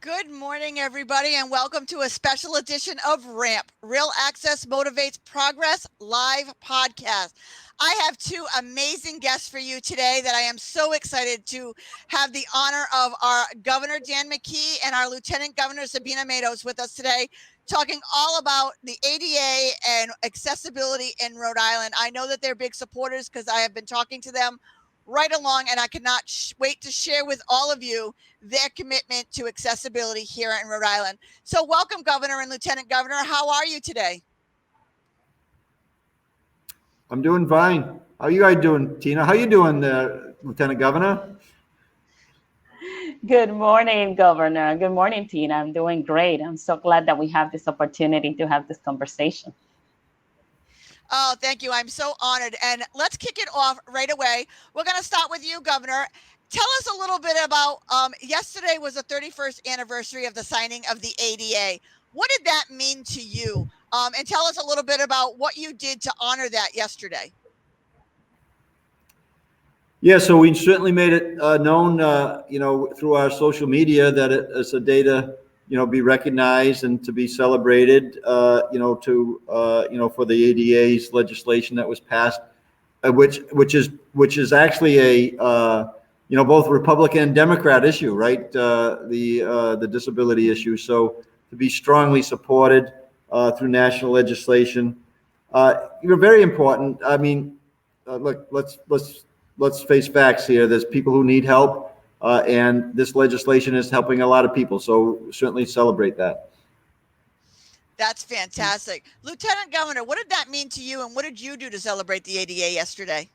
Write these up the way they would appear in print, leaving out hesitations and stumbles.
Good morning, everybody, and welcome to a special edition of RAMP, Real Access Motivates Progress Live Podcast. I have two amazing guests for you today that I am so excited to have the honor of our Governor Dan McKee and our Lieutenant Governor Sabina Matos with us today, talking all about the ADA and accessibility in Rhode Island. I know that they're big supporters because I have been talking to them right along, and I cannot wait to share with all of you their commitment to accessibility here in Rhode Island. So welcome, Governor and Lieutenant Governor. How are you today? I'm doing fine. How are you guys doing, Tina? How you doing, Lieutenant Governor? Good morning, Governor. Good morning, Tina. I'm doing great. I'm so glad that we have this opportunity to have this conversation. Oh, thank you. I'm so honored. And let's kick it off right away. We're going to start with you, Governor. Tell us a little bit about yesterday was the 31st anniversary of the signing of the ADA. What did that mean to you? And tell us a little bit about what you did to honor that yesterday. Yeah, so we certainly made it known, through our social media that it's a day to, be recognized and to be celebrated, for the ADA's legislation that was passed, which is actually a, both Republican and Democrat issue, right? The disability issue. So to be strongly supported through national legislation, very important. I mean, look, let's face facts here. There's people who need help, and this legislation is helping a lot of people. So certainly celebrate that. That's fantastic. Lieutenant Governor, what did that mean to you, and what did you do to celebrate the ADA yesterday?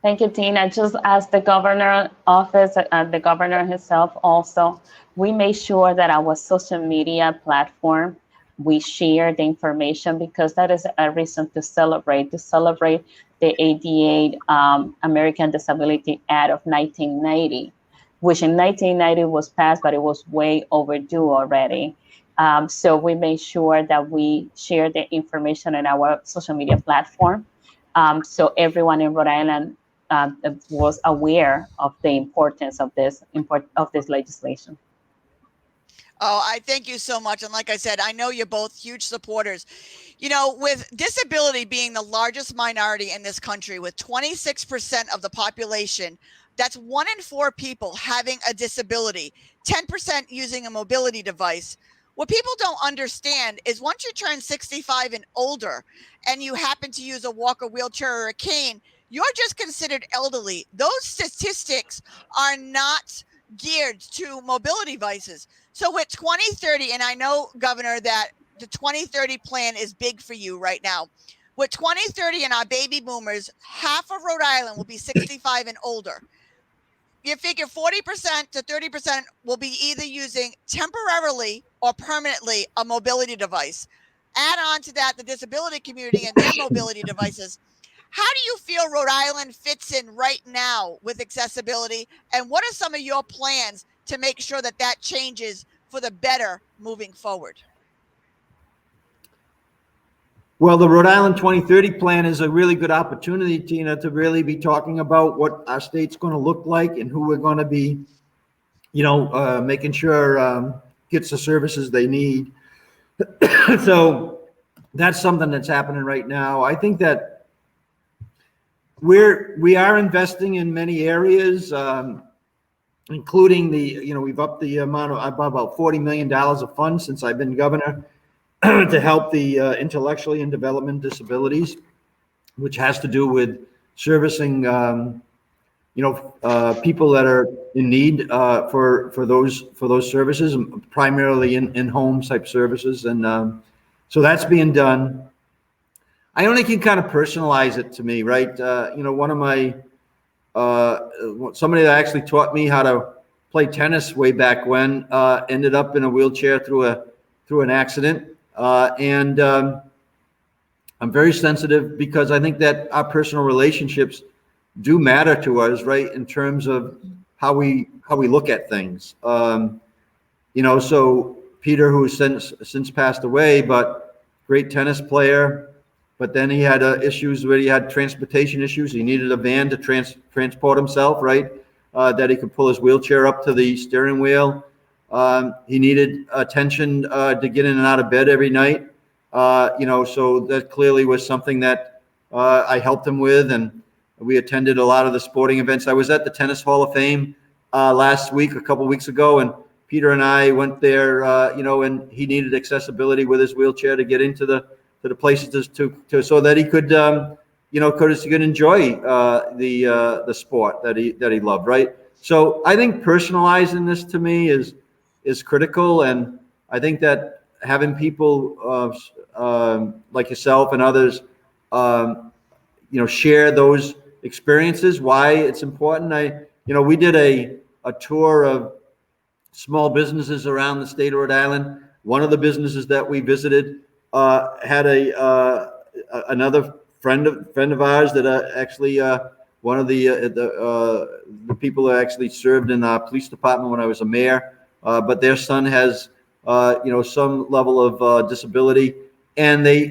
Thank you, Tina. Just as the governor office, the governor himself also, we made sure that our social media platform, we share the information because that is a reason to celebrate the ADA, American Disability Act of 1990, which in 1990 was passed, but it was way overdue already. So we made sure that we share the information in our social media platform. So everyone in Rhode Island was aware of the importance of this legislation. Oh, I thank you so much. And like I said, I know you're both huge supporters. With disability being the largest minority in this country, with 26% of the population, that's 1 in 4 people having a disability, 10% using a mobility device. What people don't understand is once you turn 65 and older and you happen to use a walker, wheelchair, or a cane, you're just considered elderly. Those statistics are not geared to mobility devices. So with 2030, and I know, Governor, that the 2030 plan is big for you right now. With 2030 and our baby boomers, half of Rhode Island will be 65 and older. You figure 40% to 30% will be either using temporarily or permanently a mobility device. Add on to that the disability community and their mobility devices. How do you feel Rhode Island fits in right now with accessibility? And what are some of your plans to make sure that that changes for the better moving forward? Well, the Rhode Island 2030 plan is a really good opportunity, Tina, to really be talking about what our state's going to look like and who we're going to be, making sure gets the services they need. So that's something that's happening right now. I think that we are investing in many areas, including we've upped the amount of about $40 million of funds since I've been governor to help the intellectually and development disabilities, which has to do with servicing, people that are in need for those services, primarily in home type services, and so that's being done. I only can kind of personalize it to me, right? One of my somebody that actually taught me how to play tennis way back when ended up in a wheelchair through an accident. And I'm very sensitive because I think that our personal relationships do matter to us, right? In terms of how we look at things. So Peter, who has since passed away, but great tennis player. But then he had issues where he had transportation issues. He needed a van to transport himself, right? That he could pull his wheelchair up to the steering wheel. He needed attention to get in and out of bed every night. So that clearly was something that I helped him with, and we attended a lot of the sporting events. I was at the Tennis Hall of Fame last week, a couple weeks ago, and Peter and I went there, and he needed accessibility with his wheelchair to get into the places to so that he could, he could enjoy the sport that he loved, right? So I think personalizing this to me is critical, and I think that having people like yourself and others, share those experiences, why it's important. We did a tour of small businesses around the state of Rhode Island. One of the businesses that we visited had another friend of ours that actually one of the people that actually served in our police department when I was a mayor, but their son has some level of disability, and the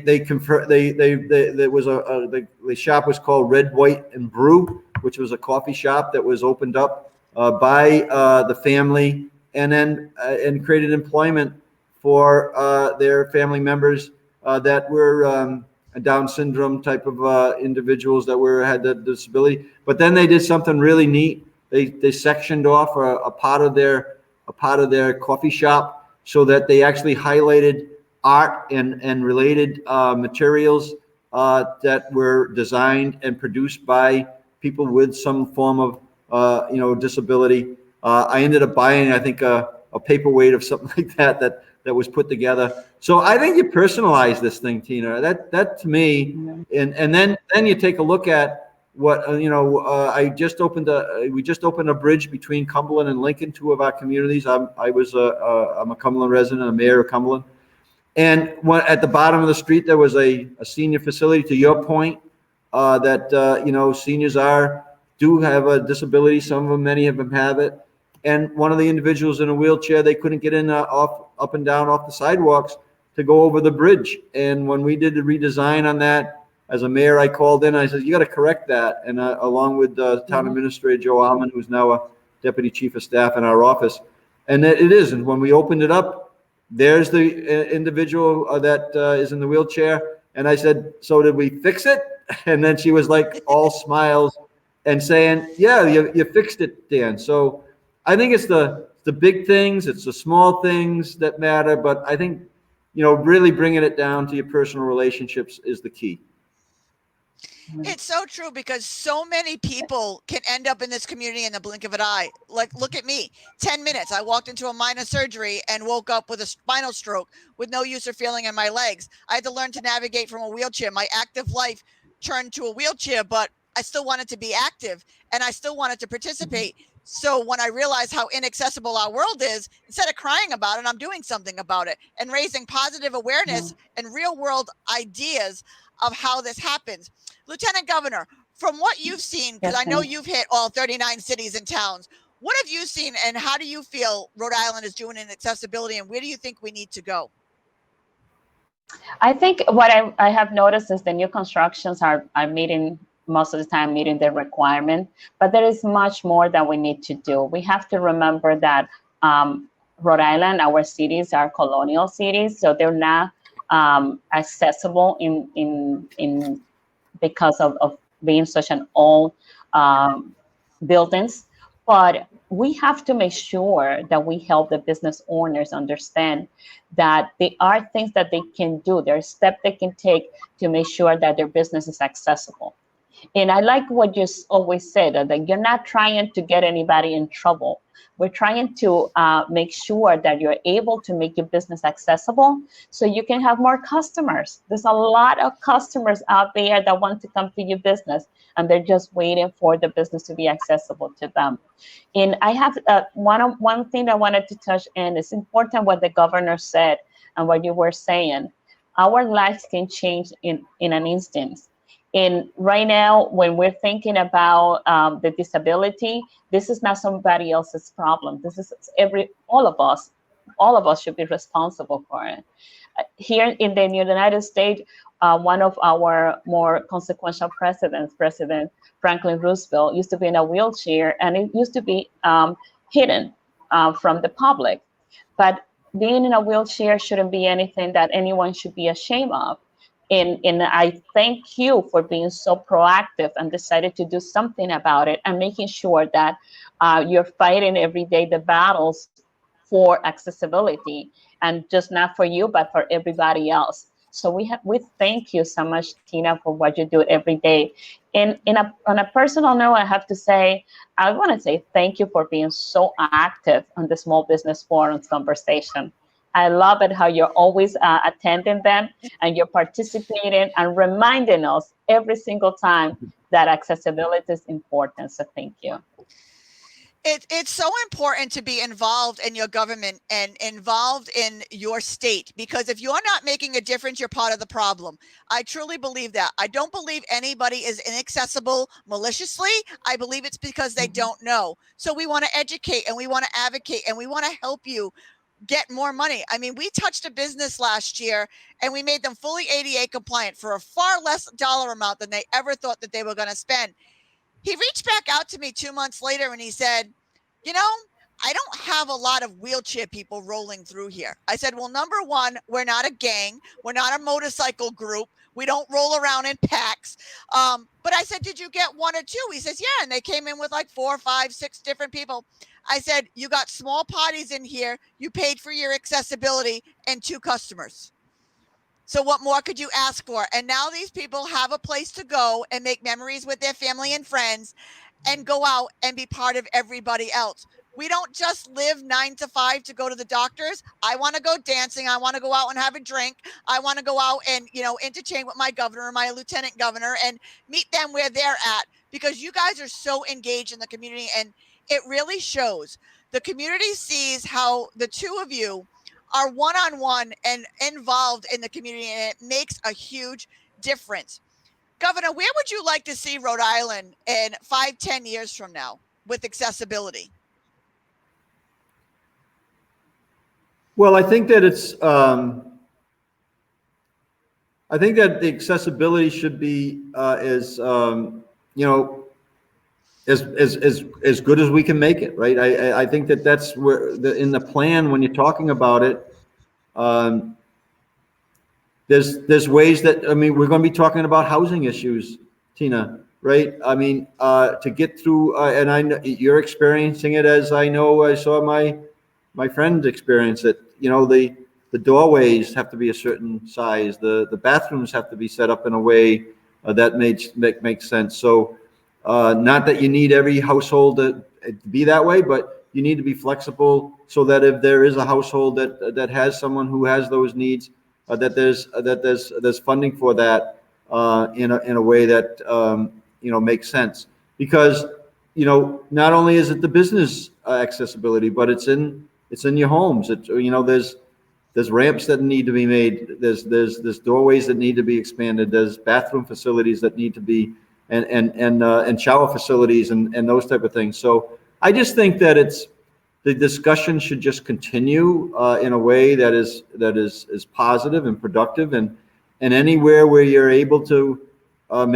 shop was called Red, White, and Brew, which was a coffee shop that was opened up by the family, and created employment for their family members that were Down syndrome type of individuals that had that disability. But then they did something really neat. They sectioned off a part of their coffee shop so that they actually highlighted art and related materials that were designed and produced by people with some form of disability. I ended up buying, I think, a paperweight of something like that was put together. So I think you personalize this thing, Tina. That to me, and then you take a look at what we just opened a bridge between Cumberland and Lincoln, two of our communities. I'm a Cumberland resident, a mayor of Cumberland, and at the bottom of the street there was a senior facility. To your point, that seniors do have a disability. Some of them, many of them have it. And one of the individuals in a wheelchair, they couldn't get in up and down off the sidewalks to go over the bridge. And when we did the redesign on that, as a mayor, I called in. I said, "You got to correct that." And along with town administrator Joe Alman, who's now a deputy chief of staff in our office, and it is. And when we opened it up, there's the individual that is in the wheelchair. And I said, "So did we fix it?" And then she was like all smiles and saying, "Yeah, you fixed it, Dan." So I think it's the big things, it's the small things that matter, but I think, really bringing it down to your personal relationships is the key. It's so true, because so many people can end up in this community in the blink of an eye. Like, look at me, 10 minutes. I walked into a minor surgery and woke up with a spinal stroke with no use or feeling in my legs. I had to learn to navigate from a wheelchair. My active life turned to a wheelchair, but I still wanted to be active and I still wanted to participate. So when I realized how inaccessible our world is, instead of crying about it, I'm doing something about it and raising positive awareness and real world ideas of how this happens. Lieutenant Governor, from what you've seen, because I know you've hit all 39 cities and towns, what have you seen and how do you feel Rhode Island is doing in accessibility, and where do you think we need to go? I think what I have noticed is the new constructions are meeting, most of the time meeting the requirement, but there is much more that we need to do. We have to remember that Rhode Island, our cities are colonial cities, so they're not accessible in because of being such an old buildings. But we have to make sure that we help the business owners understand that there are things that they can do. There are steps they can take to make sure that their business is accessible. And I like what you always said, that you're not trying to get anybody in trouble. We're trying to make sure that you're able to make your business accessible so you can have more customers. There's a lot of customers out there that want to come to your business, and they're just waiting for the business to be accessible to them. And I have one thing I wanted to touch on. It's important what the governor said and what you were saying. Our lives can change in an instant. And right now, when we're thinking about the disability, this is not somebody else's problem. This is all of us. All of us should be responsible for it. Here in the United States, one of our more consequential presidents, President Franklin Roosevelt, used to be in a wheelchair, and it used to be hidden from the public. But being in a wheelchair shouldn't be anything that anyone should be ashamed of. And I thank you for being so proactive and decided to do something about it and making sure that you're fighting every day the battles for accessibility, and just not for you, but for everybody else. So we thank you so much, Tina, for what you do every day. And on a personal note, I have to say, I want to say thank you for being so active on the Small Business Forums conversation. I love it how you're always attending them and you're participating and reminding us every single time that accessibility is important. So thank you. It's so important to be involved in your government and involved in your state, because if you're not making a difference, you're part of the problem. I truly believe that. I don't believe anybody is inaccessible maliciously. I believe it's because they don't know. So we want to educate and we want to advocate and we want to help you get more money. I mean, we touched a business last year and we made them fully ADA compliant for a far less dollar amount than they ever thought that they were going to spend. He reached back out to me 2 months later and he said, you know, I don't have a lot of wheelchair people rolling through here. I said, well, number one, we're not a gang. We're not a motorcycle group. We don't roll around in packs. But I said, did you get one or two? He says, yeah. And they came in with like 4, 5, 6 different people. I said, you got small parties in here. You paid for your accessibility and 2 customers. So what more could you ask for? And now these people have a place to go and make memories with their family and friends and go out and be part of everybody else. We don't just live 9 to 5 to go to the doctors. I want to go dancing. I want to go out and have a drink. I want to go out and, interchange with my governor or my lieutenant governor and meet them where they're at, because you guys are so engaged in the community and it really shows. The community sees how the two of you are one-on-one and involved in the community, and it makes a huge difference. Governor, where would you like to see Rhode Island in 5-10 years from now with accessibility? Well, I think that I think that the accessibility should be as good as we can make it, right? I think that that's where in the plan, when you're talking about it, there's ways that, I mean, we're going to be talking about housing issues, Tina, right? I mean, to get through, and I know you're experiencing it, as I know I saw my friend experience it. The doorways have to be a certain size. The bathrooms have to be set up in a way that makes sense. So not that you need every household to be that way, but you need to be flexible so that if there is a household that has someone who has those needs, that there's funding for that in a way that makes sense. Because not only is it the business accessibility, but it's in your homes. There's ramps that need to be made. There's doorways that need to be expanded. There's bathroom facilities that need to be and shower facilities and those type of things. So I just think that the discussion should just continue in a way that is positive and productive, and anywhere where you're able to to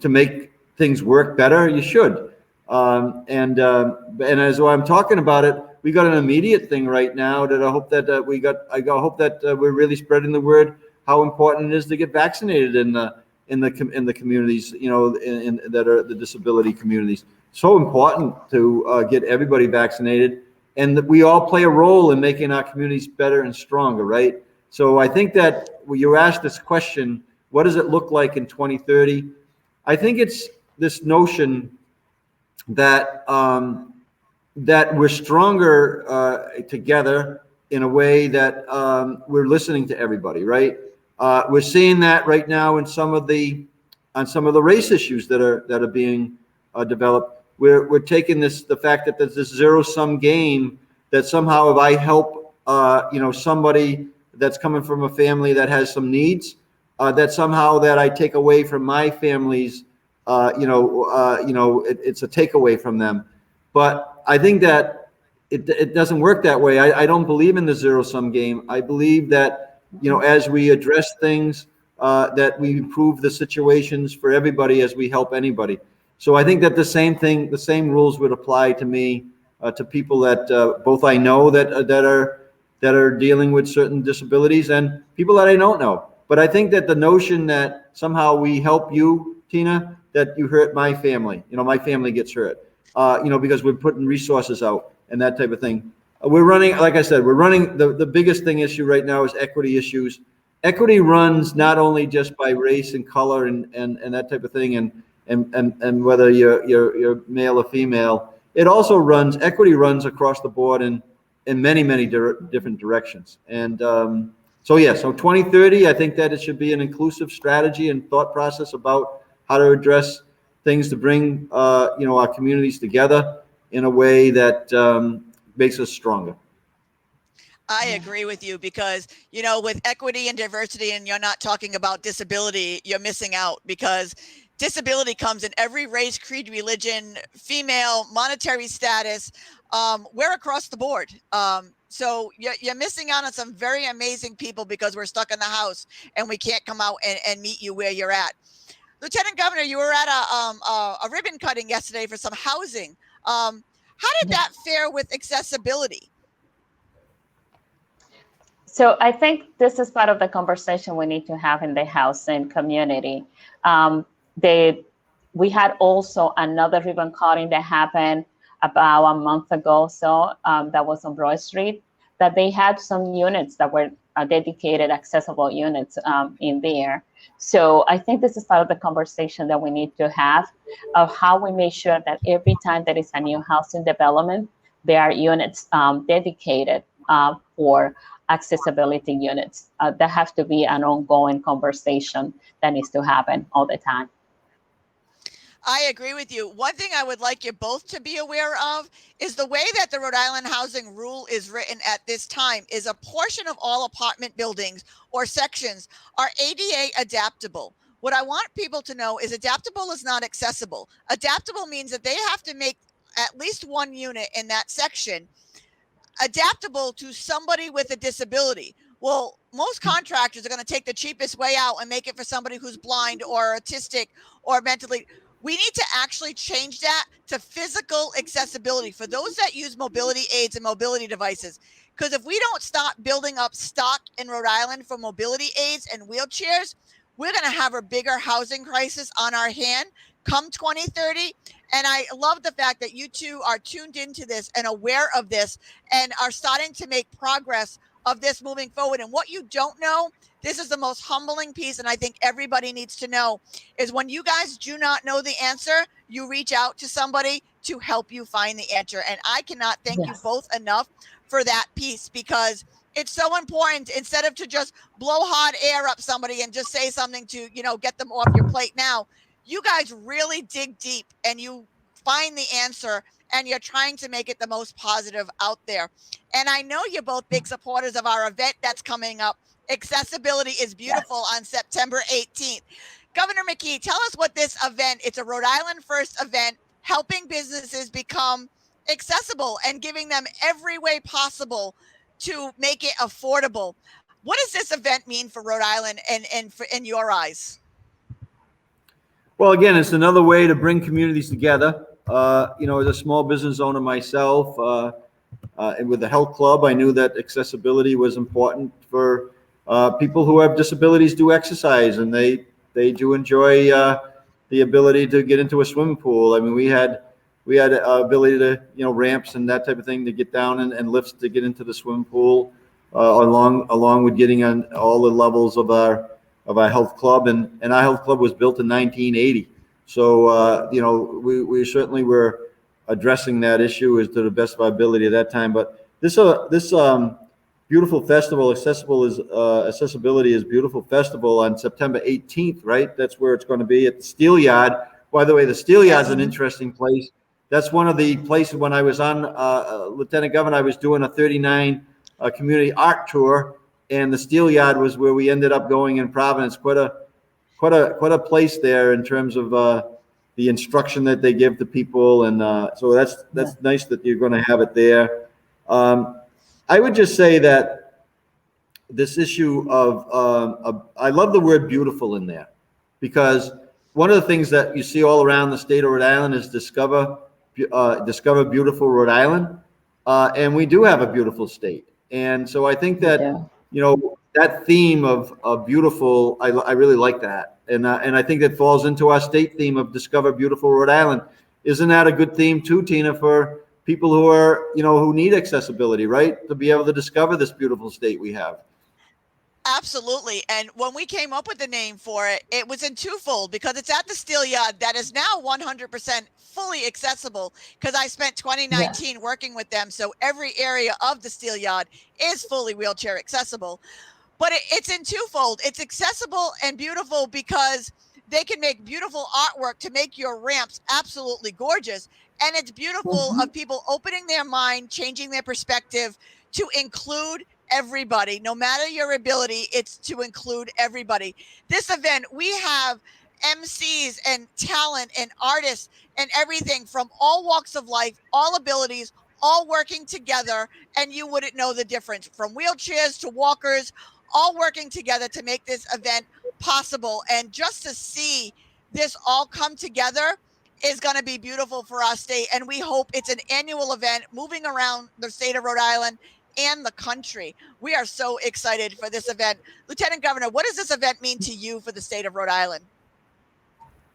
make things work better, you should. And as I'm talking about it, we got an immediate thing right now that I hope that I hope that we're really spreading the word how important it is to get vaccinated in the communities, that are the disability communities. So important to get everybody vaccinated, and that we all play a role in making our communities better and stronger, right? So I think that when you asked this question, what does it look like in 2030? I think it's this notion that that we're stronger together in a way that we're listening to everybody, right? We're seeing that right now in some of the race issues that are being developed. We're taking the fact that there's this zero-sum game, that somehow if I help somebody that's coming from a family that has some needs, that somehow that I take away from my family's it's a takeaway from them. But I think that it doesn't work that way. I don't believe in the zero-sum game. I believe that as we address things, that we improve the situations for everybody as we help anybody. So I think that the same rules would apply to me to people that both I know that are dealing with certain disabilities and people that I don't know. But I think that the notion that somehow we help you, Tina, that you hurt my family, my family gets hurt, because we're putting resources out and that type of thing. We're running, like I said, the biggest issue right now is equity issues. Equity runs not only just by race and color and that type of thing and whether you're male or female. It also equity runs across the board in many different directions. And so 2030, I think that it should be an inclusive strategy and thought process about how to address things to bring our communities together in a way that makes us stronger. I agree with you because, with equity and diversity, and you're not talking about disability, you're missing out because disability comes in every race, creed, religion, female, monetary status. We're across the board. So you're missing out on some very amazing people because we're stuck in the house and we can't come out and meet you where you're at. Lieutenant Governor, you were at a ribbon cutting yesterday for some housing. How did that fare with accessibility? So I think this is part of the conversation we need to have in the housing community. We had also another ribbon cutting that happened about a month ago, that was on Broad Street, that they had some units that were dedicated accessible units in there. So I think this is part of the conversation that we need to have of how we make sure that every time there is a new housing development, there are units dedicated for accessibility units. That has to be an ongoing conversation that needs to happen all the time. I agree with you. One thing I would like you both to be aware of is the way that the Rhode Island housing rule is written at this time is a portion of all apartment buildings or sections are ADA adaptable. What I want people to know is adaptable is not accessible. Adaptable means that they have to make at least one unit in that section adaptable to somebody with a disability. Well, most contractors are going to take the cheapest way out and make it for somebody who's blind or autistic or mentally. We need to actually change that to physical accessibility for those that use mobility aids and mobility devices. Because if we don't stop building up stock in Rhode Island for mobility aids and wheelchairs, we're going to have a bigger housing crisis on our hand come 2030. And I love the fact that you two are tuned into this and aware of this and are starting to make progress of this moving forward. And what you don't know, this is the most humbling piece, and I think everybody needs to know, is when you guys do not know the answer, you reach out to somebody to help you find the answer. And I cannot thank you both enough for that piece, because it's so important, instead of to just blow hot air up somebody and just say something to, get them off your plate now. You guys really dig deep and you find the answer and you're trying to make it the most positive out there. And I know you're both big supporters of our event that's coming up. Accessibility is Beautiful on September 18th. Governor McKee, tell us what this event, it's a Rhode Island first event, helping businesses become accessible and giving them every way possible to make it affordable. What does this event mean for Rhode Island and for, in your eyes? Well, again, it's another way to bring communities together. As a small business owner myself, and with the health club, I knew that accessibility was important for people who have disabilities do exercise, and they do enjoy the ability to get into a swimming pool. I mean, we had ability to, ramps and that type of thing to get down and lifts to get into the swimming pool, along with getting on all the levels of our health club. And our health club was built in 1980. So, we certainly were addressing that issue as to the best of our ability at that time. But this beautiful festival, Accessibility is Beautiful Festival on September 18th, right? That's where it's going to be at the Steel Yard. By the way, the Steel Yard is an interesting place. That's one of the places when I was on Lieutenant Governor, I was doing a 39 community art tour, and the Steel Yard was where we ended up going in Providence. Quite a place there in terms of the instruction that they give to people, and so that's nice that you're going to have it there. I would just say that this issue of I love the word beautiful in there, because one of the things that you see all around the state of Rhode Island is discover Discover Beautiful Rhode Island. And we do have a beautiful state. And so I think that, that theme of beautiful, I really like that. And I think that falls into our state theme of Discover Beautiful Rhode Island. Isn't that a good theme too, Tina, for people who are, who need accessibility, right? To be able to discover this beautiful state we have. Absolutely. And when we came up with the name for it, it was in twofold, because it's at the Steel Yard that is now 100% fully accessible, because I spent 2019 working with them. So every area of the Steel Yard is fully wheelchair accessible. But it's in twofold. It's accessible and beautiful because they can make beautiful artwork to make your ramps absolutely gorgeous. And it's beautiful of people opening their mind, changing their perspective to include everybody. No matter your ability, it's to include everybody. This event, we have MCs and talent and artists and everything from all walks of life, all abilities, all working together, and you wouldn't know the difference, from wheelchairs to walkers, all working together to make this event possible. And just to see this all come together is going to be beautiful for our state. And we hope it's an annual event moving around the state of Rhode Island and the country. We are so excited for this event. Lieutenant Governor, what does this event mean to you for the state of Rhode Island?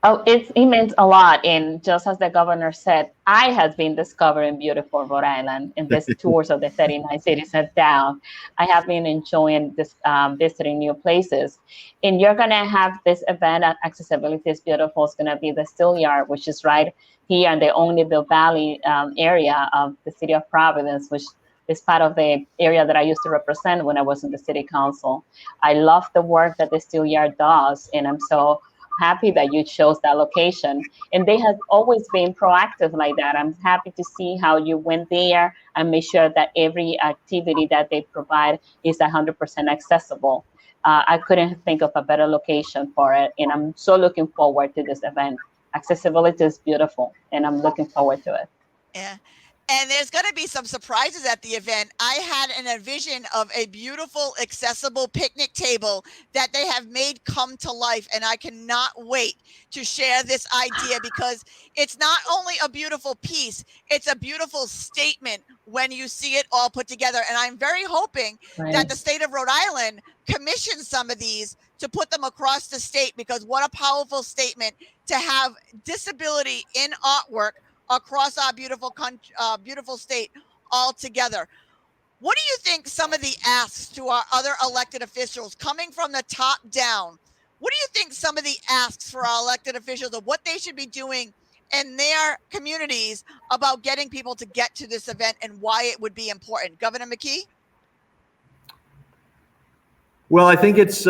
Oh, it means a lot. And just as the governor said, I have been discovering beautiful Rhode Island in these tours of the 39 cities and towns. I have been enjoying this, visiting new places. And you're going to have this event at Accessibility is Beautiful. It's going to be the Steel Yard, which is right here in the Oneonville Valley area of the city of Providence, which is part of the area that I used to represent when I was in the city council. I love the work that the Steel Yard does, and I'm so happy that you chose that location. And they have always been proactive like that. I'm happy to see how you went there and made sure that every activity that they provide is 100% accessible. I couldn't think of a better location for it. And I'm so looking forward to this event. Accessibility is beautiful, and I'm looking forward to it. Yeah. And there's going to be some surprises at the event. I had a vision of a beautiful, accessible picnic table that they have made come to life. And I cannot wait to share this idea, because it's not only a beautiful piece, it's a beautiful statement when you see it all put together. And I'm very hoping that the state of Rhode Island commissions some of these to put them across the state, because what a powerful statement to have disability in artwork across our beautiful country, beautiful state all together. What do you think some of the asks to our other elected officials coming from the top down? What do you think some of the asks for our elected officials of what they should be doing in their communities about getting people to get to this event and why it would be important? Governor McKee? Well, I think it's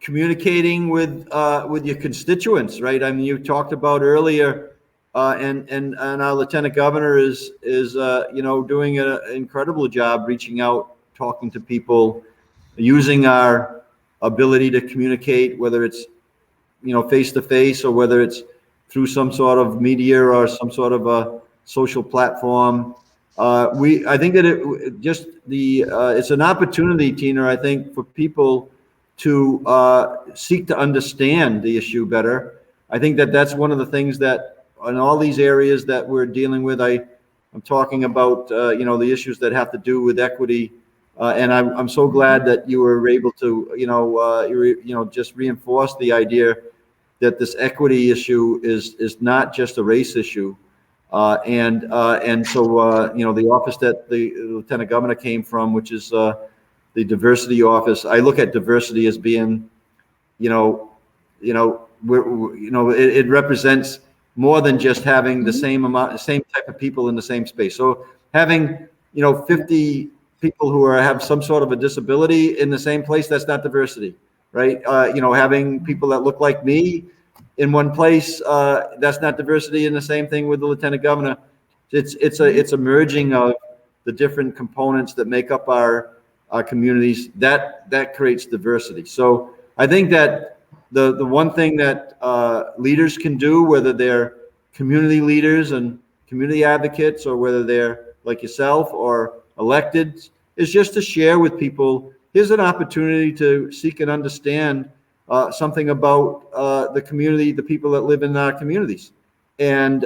communicating with your constituents, right? I mean, you talked about earlier. And our lieutenant governor is doing an incredible job reaching out, talking to people, using our ability to communicate, whether it's face to face or whether it's through some sort of media or some sort of a social platform. I think that it's an opportunity, Tina, I think, for people to seek to understand the issue better. I think that that's one of the things that, in all these areas that we're dealing with, I'm talking about, the issues that have to do with equity. And I'm so glad that you were able to, just reinforce the idea that this equity issue is not just a race issue. And so, the office that the lieutenant governor came from, which is the diversity office, I look at diversity as being, it represents more than just having the same type of people in the same space. So having, 50 people who have some sort of a disability in the same place, that's not diversity, right? Having people that look like me in one place, that's not diversity. And the same thing with the lieutenant governor. It's a merging of the different components that make up our communities. That creates diversity. So I think that the one thing that leaders can do, whether they're community leaders and community advocates, or whether they're like yourself or elected, is just to share with people, here's an opportunity to seek and understand something about the community, the people that live in our communities. and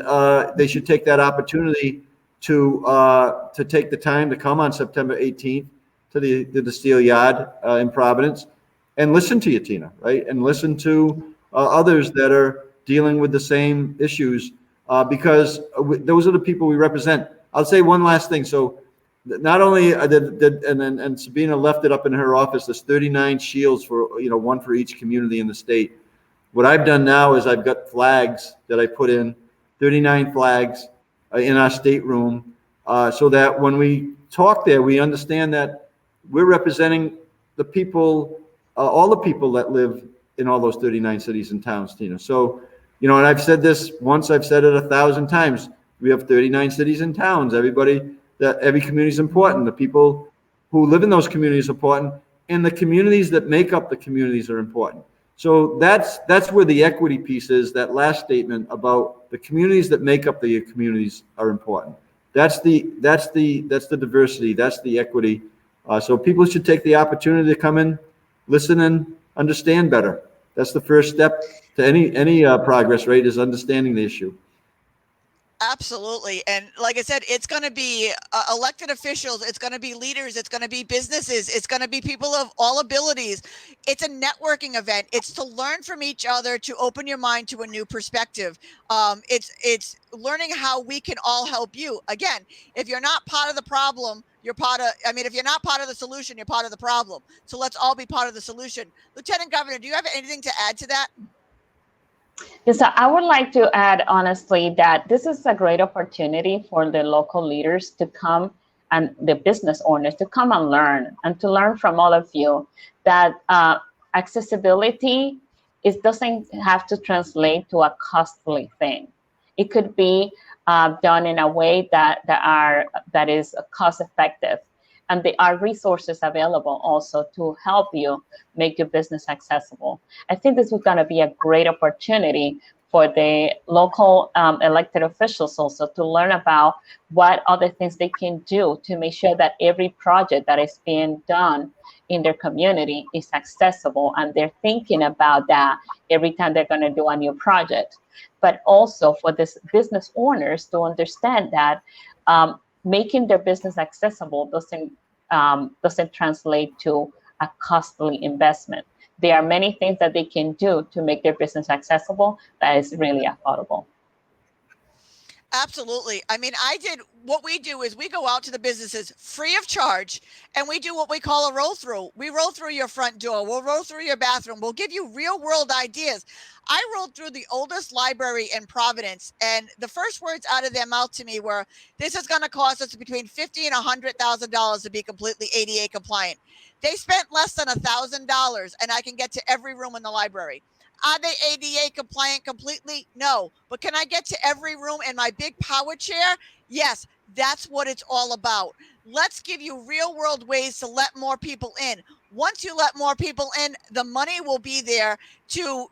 they should take that opportunity to take the time to come on September 18th to the Steel Yard in Providence and listen to you, Tina, right? And listen to others that are dealing with the same issues, because those are the people we represent. I'll say one last thing. So not only and Sabina left it up in her office, there's 39 shields for, one for each community in the state. What I've done now is I've got flags that I put in, 39 flags in our stateroom, so that when we talk there, we understand that we're representing the people, all the people that live in all those 39 cities and towns, Tina. So, and I've said this once, I've said it 1,000 times. We have 39 cities and towns. Every community is important. The people who live in those communities are important, and the communities that make up the communities are important. So that's where the equity piece is. That last statement about the communities that make up the communities are important. That's the diversity. That's the equity. So people should take the opportunity to come in, listen, and understand better. That's the first step to any progress, right? Is understanding the issue. Absolutely. And like I said, it's going to be elected officials. It's going to be leaders. It's going to be businesses. It's going to be people of all abilities. It's a networking event. It's to learn from each other, to open your mind to a new perspective. It's learning how we can all help you. Again, if you're not part of the problem, if you're not part of the solution, you're part of the problem. So let's all be part of the solution. Lieutenant Governor, do you have anything to add to that? Yes, so I would like to add, honestly, that this is a great opportunity for the local leaders to come and the business owners to come and learn from all of you that accessibility doesn't have to translate to a costly thing. It could be done in a way that is cost effective. And there are resources available also to help you make your business accessible. I think this is going to be a great opportunity for the local elected officials also to learn about what other things they can do to make sure that every project that is being done in their community is accessible, and they're thinking about that every time they're going to do a new project. But also for this business owners to understand that making their business accessible doesn't translate to a costly investment. There are many things that they can do to make their business accessible that is really affordable. Absolutely. I mean, what we do is we go out to the businesses free of charge, and we do what we call a roll through. We roll through your front door. We'll roll through your bathroom. We'll give you real world ideas. I rolled through the oldest library in Providence, and the first words out of their mouth to me were, this is going to cost us between $50,000 and $100,000 to be completely ADA compliant. They spent less than $1,000, and I can get to every room in the library. Are they ADA compliant completely? No. But can I get to every room in my big power chair? Yes. That's what it's all about. Let's give you real world ways to let more people in. Once you let more people in, the money will be there to,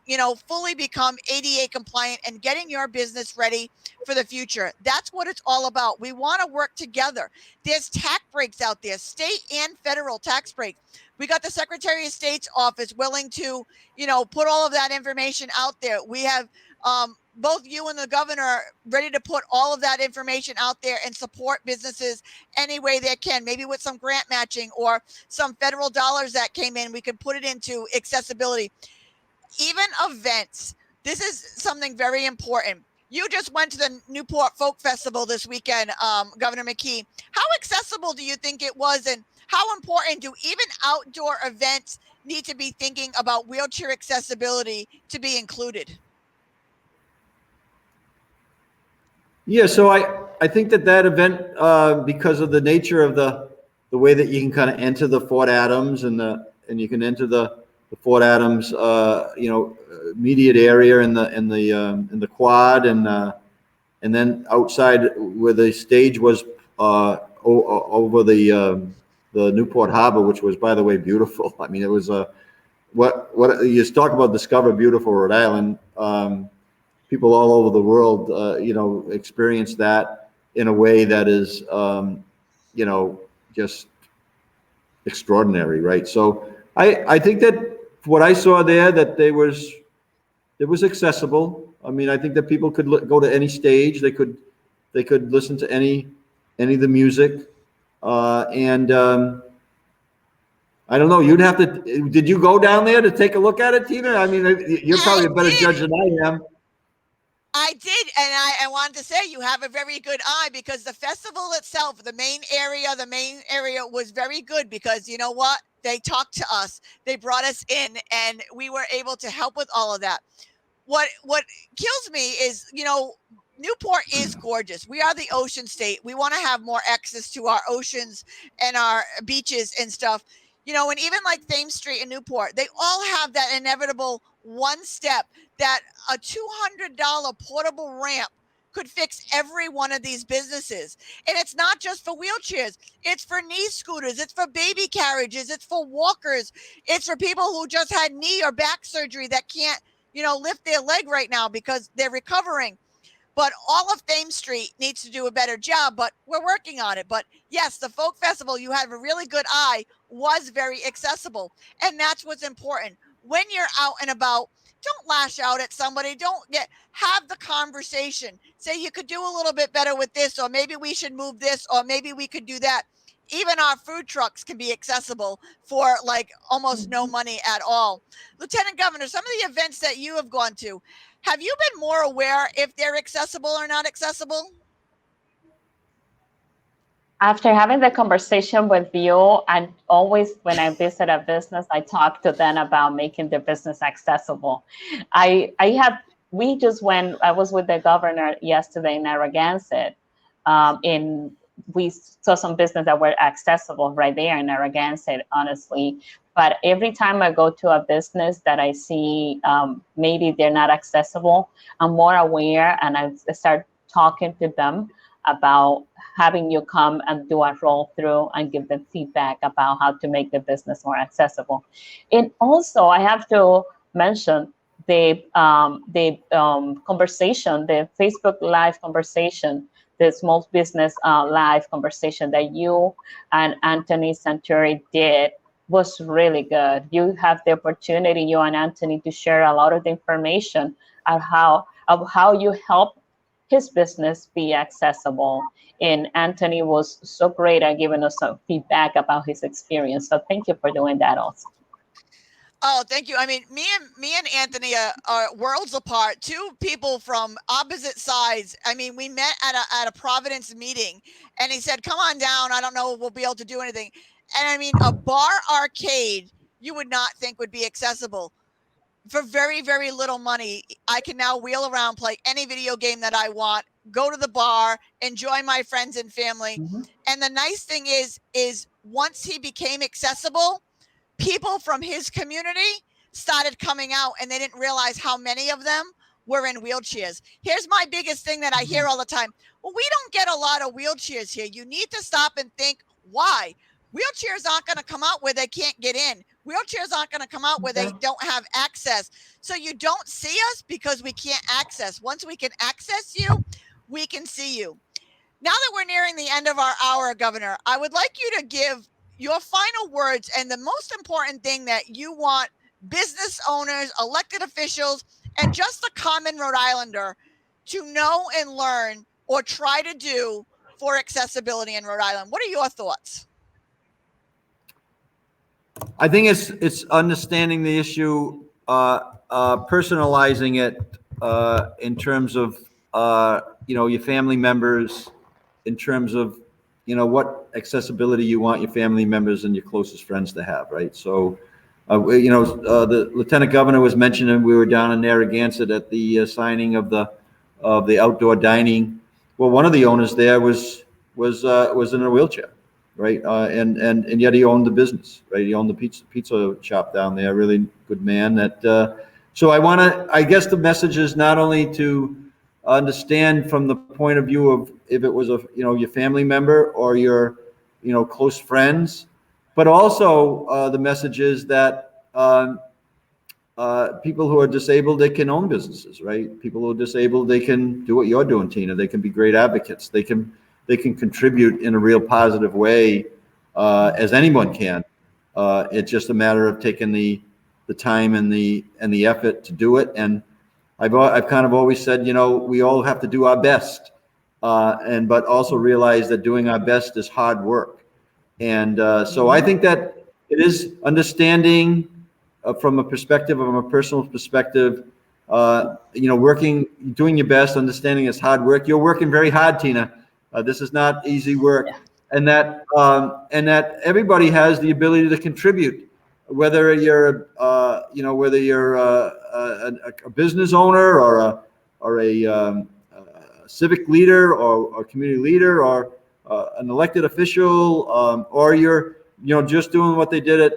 fully become ADA compliant and getting your business ready for the future. That's what it's all about. We want to work together. There's tax breaks out there, state and federal tax breaks. We got the Secretary of State's office willing to, put all of that information out there. We have both you and the governor ready to put all of that information out there and support businesses any way they can, maybe with some grant matching or some federal dollars that came in, we could put it into accessibility. Even events. This is something very important. You just went to the Newport Folk Festival this weekend, Governor McKee. How accessible do you think it was, and how important do even outdoor events need to be thinking about wheelchair accessibility to be included? Yeah, so I think that event, because of the nature of the way that you can kind of enter the Fort Adams and you can enter the Fort Adams immediate area in the quad and then outside where the stage was over the Newport Harbor, which was, by the way, beautiful. I mean, it was what you talk about, discover beautiful Rhode Island. People all over the world, experience that in a way that is, just extraordinary, right? So I think that what I saw there, that it was accessible. I mean, I think that people could go to any stage. They could listen to any of the music. And I don't know. You'd have to. Did you go down there to take a look at it, Tina? I mean, you're probably I a better did. judge than I am. I did, and I wanted to say you have a very good eye, because the festival itself, the main area was very good, because you know what? They talked to us, they brought us in, and we were able to help with all of that. What kills me is, Newport is gorgeous. We are the ocean state. We want to have more access to our oceans and our beaches and stuff. And even like Thames Street in Newport, they all have that inevitable one step that a $200 portable ramp could fix every one of these businesses. And it's not just for wheelchairs. It's for knee scooters. It's for baby carriages. It's for walkers. It's for people who just had knee or back surgery that can't, lift their leg right now because they're recovering. But all of Thames Street needs to do a better job, but we're working on it. But yes, the folk festival, you have a really good eye, was very accessible. And that's what's important. When you're out and about, don't lash out at somebody. Have the conversation. Say you could do a little bit better with this, or maybe we should move this, or maybe we could do that. Even our food trucks can be accessible for like almost no money at all. Lieutenant Governor, some of the events that you have gone to, have you been more aware if they're accessible or not accessible? After having the conversation with you, and always when I visit a business, I talk to them about making their business accessible. I was with the governor yesterday in Narragansett, we saw some business that were accessible right there in Narragansett, honestly. But every time I go to a business that I see maybe they're not accessible, I'm more aware, and I start talking to them about having you come and do a roll through and give them feedback about how to make the business more accessible. And also, I have to mention the conversation, the Facebook Live conversation, the small business live conversation that you and Anthony Santuri did was really good. You have the opportunity, you and Anthony, to share a lot of the information of how you help his business be accessible. And Anthony was so great at giving us some feedback about his experience. So thank you for doing that also. Oh, thank you. I mean, me and Anthony are worlds apart. Two people from opposite sides. I mean, we met at a Providence meeting, and he said, "Come on down. I don't know if we'll be able to do anything." And I mean, a bar arcade you would not think would be accessible. For very, very little money, I can now wheel around, play any video game that I want, go to the bar, enjoy my friends and family. Mm-hmm. And the nice thing is once he became accessible, people from his community started coming out, and they didn't realize how many of them were in wheelchairs. Here's my biggest thing that I hear all the time. Well, we don't get a lot of wheelchairs here. You need to stop and think, why? Wheelchairs aren't going to come out where they can't get in. Wheelchairs aren't going to come out where they don't have access. So you don't see us because we can't access. Once we can access you, we can see you. Now that we're nearing the end of our hour, Governor, I would like you to give your final words and the most important thing that you want business owners, elected officials, and just the common Rhode Islander to know and learn or try to do for accessibility in Rhode Island. What are your thoughts? I think it's understanding the issue, personalizing it in terms of your family members, in terms of what accessibility you want your family members and your closest friends to have, right? So, the Lieutenant Governor was mentioning we were down in Narragansett at the signing of the outdoor dining. Well, one of the owners there was in a wheelchair, right? And yet he owned the business, right? He owned the pizza shop down there. Really good man. So I guess the message is not only to understand from the point of view of if it was your family member or your close friends, but also the message is that people who are disabled, they can own businesses, right? People who are disabled, they can do what you're doing, Tina. They can be great advocates. They can contribute in a real positive way, as anyone can. It's just a matter of taking the time and the effort to do it. And I've kind of always said, we all have to do our best, but also realize that doing our best is hard work. And so I think that it is understanding from a personal perspective, doing your best, understanding it's hard work. You're working very hard, Tina. This is not easy work. Yeah. And that everybody has the ability to contribute, whether you're a business owner or a civic leader or a community leader or an elected official, or you're just doing what they did at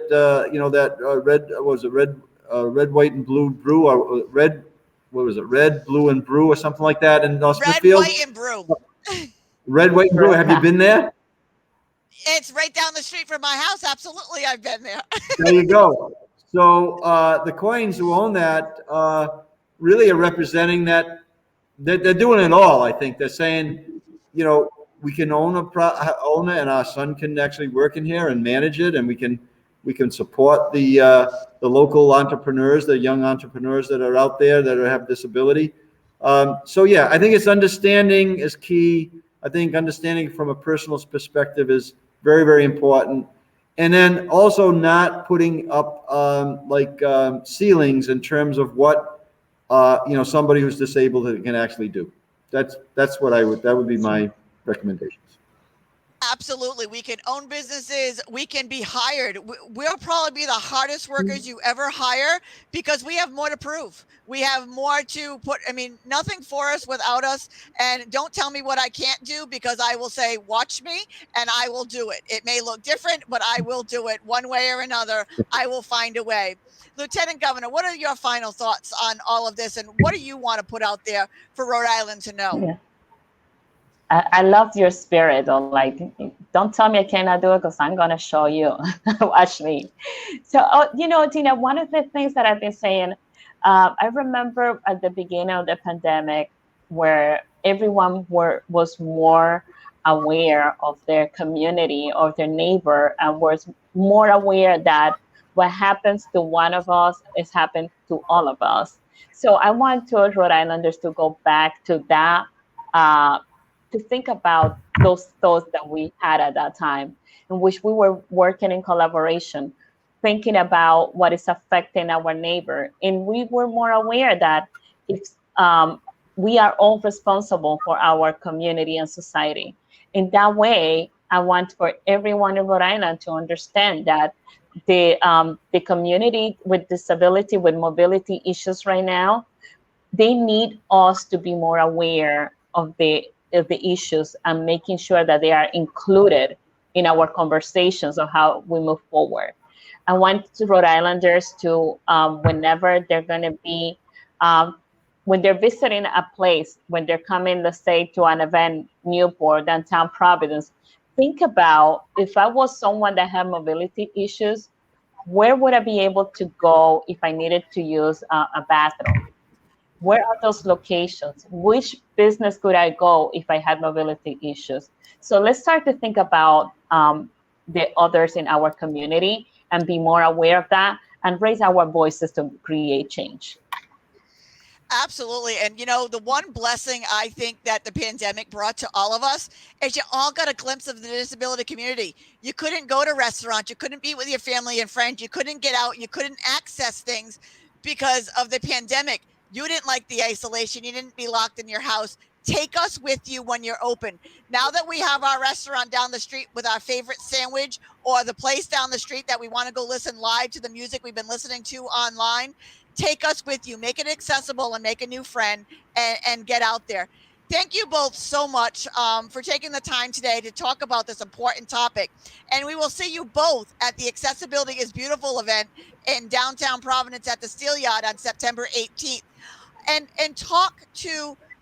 red, white, and blue brew, or red, blue, and brew, or something like that in Smithfield. Red, white, and brew. Red, white, and brew. Have you been there? It's right down the street from my house. Absolutely, I've been there. There you go. So the Coins who own that really are representing that they're doing it all. I think they're saying, we can own it, and our son can actually work in here and manage it, and we can support the local entrepreneurs, the young entrepreneurs that are out there that have disability. So yeah, I think it's understanding is key. I think understanding from a personal perspective is very, very important. And then also not putting up ceilings in terms of what somebody who's disabled can actually do. That would be my recommendations. Absolutely. We can own businesses. We can be hired. We'll probably be the hardest workers you ever hire because we have more to prove. We have more to put. Nothing for us without us. And don't tell me what I can't do, because I will say, watch me, and I will do it. It may look different, but I will do it one way or another. I will find a way. Lieutenant Governor, what are your final thoughts on all of this? And what do you want to put out there for Rhode Island to know? Yeah. I love your spirit. Don't tell me I cannot do it, because I'm going to show you. Watch me. So, Tina, one of the things that I've been saying, I remember at the beginning of the pandemic where everyone was more aware of their community, of their neighbor, and was more aware that what happens to one of us is happening to all of us. So I want Rhode Islanders to go back to that, to think about those thoughts that we had at that time, in which we were working in collaboration, thinking about what is affecting our neighbor. And we were more aware that if we are all responsible for our community and society. In that way, I want for everyone in Rhode Island to understand that the community with disability, with mobility issues right now, they need us to be more aware of the issues and making sure that they are included in our conversations of how we move forward. I want Rhode Islanders to, whenever they're going to be, when they're visiting a place, when they're coming, let's say, to an event, Newport, downtown Providence, think about, if I was someone that had mobility issues, where would I be able to go if I needed to use a bathroom? Where are those locations? Which business could I go if I had mobility issues? So let's start to think about the others in our community and be more aware of that and raise our voices to create change. Absolutely. And, the one blessing I think that the pandemic brought to all of us is you all got a glimpse of the disability community. You couldn't go to restaurants. You couldn't be with your family and friends. You couldn't get out. You couldn't access things because of the pandemic. You didn't like the isolation. You didn't be locked in your house. Take us with you when you're open. Now that we have our restaurant down the street with our favorite sandwich, or the place down the street that we want to go listen live to the music we've been listening to online, take us with you. Make it accessible and make a new friend and get out there. Thank you both so much for taking the time today to talk about this important topic. And we will see you both at the Accessibility is Beautiful event in downtown Providence at the Steel Yard on September 18th. And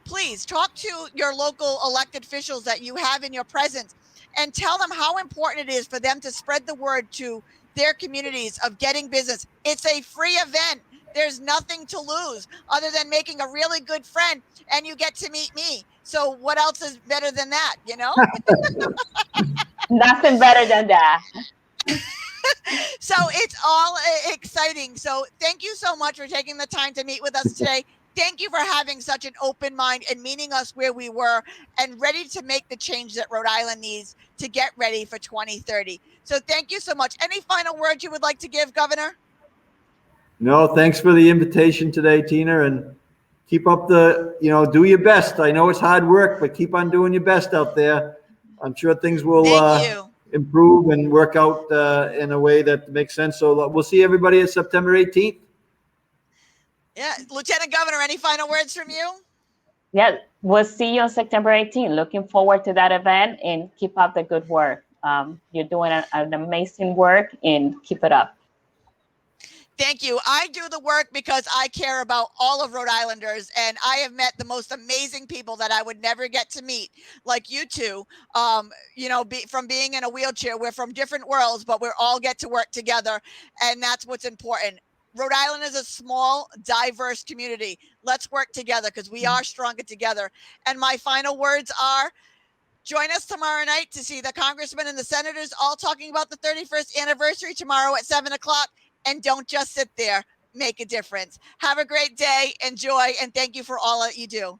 please talk to your local elected officials that you have in your presence and tell them how important it is for them to spread the word to their communities of getting business. It's a free event. There's nothing to lose other than making a really good friend, and you get to meet me. So what else is better than that, Nothing better than that. So it's all exciting. So thank you so much for taking the time to meet with us today. thank you for having such an open mind and meeting us where we were and ready to make the change that Rhode Island needs to get ready for 2030. So thank you so much. Any final words you would like to give, Governor? No, thanks for the invitation today, Tina, and keep up do your best. I know it's hard work, but keep on doing your best out there. I'm sure things will Thank you. improve and work out in a way that makes sense. So we'll see everybody at September 18th. Yeah, Lieutenant Governor, any final words from you? Yeah, we'll see you on September 18th. Looking forward to that event, and keep up the good work. You're doing an amazing work, and keep it up. Thank you. I do the work because I care about all of Rhode Islanders, and I have met the most amazing people that I would never get to meet, like you two. From being in a wheelchair, we're from different worlds, but we all get to work together, and that's what's important. Rhode Island is a small, diverse community. Let's work together because we are stronger together. And my final words are, join us tomorrow night to see the congressmen and the senators all talking about the 31st anniversary tomorrow at 7:00. And don't just sit there, make a difference. Have a great day, enjoy, and thank you for all that you do.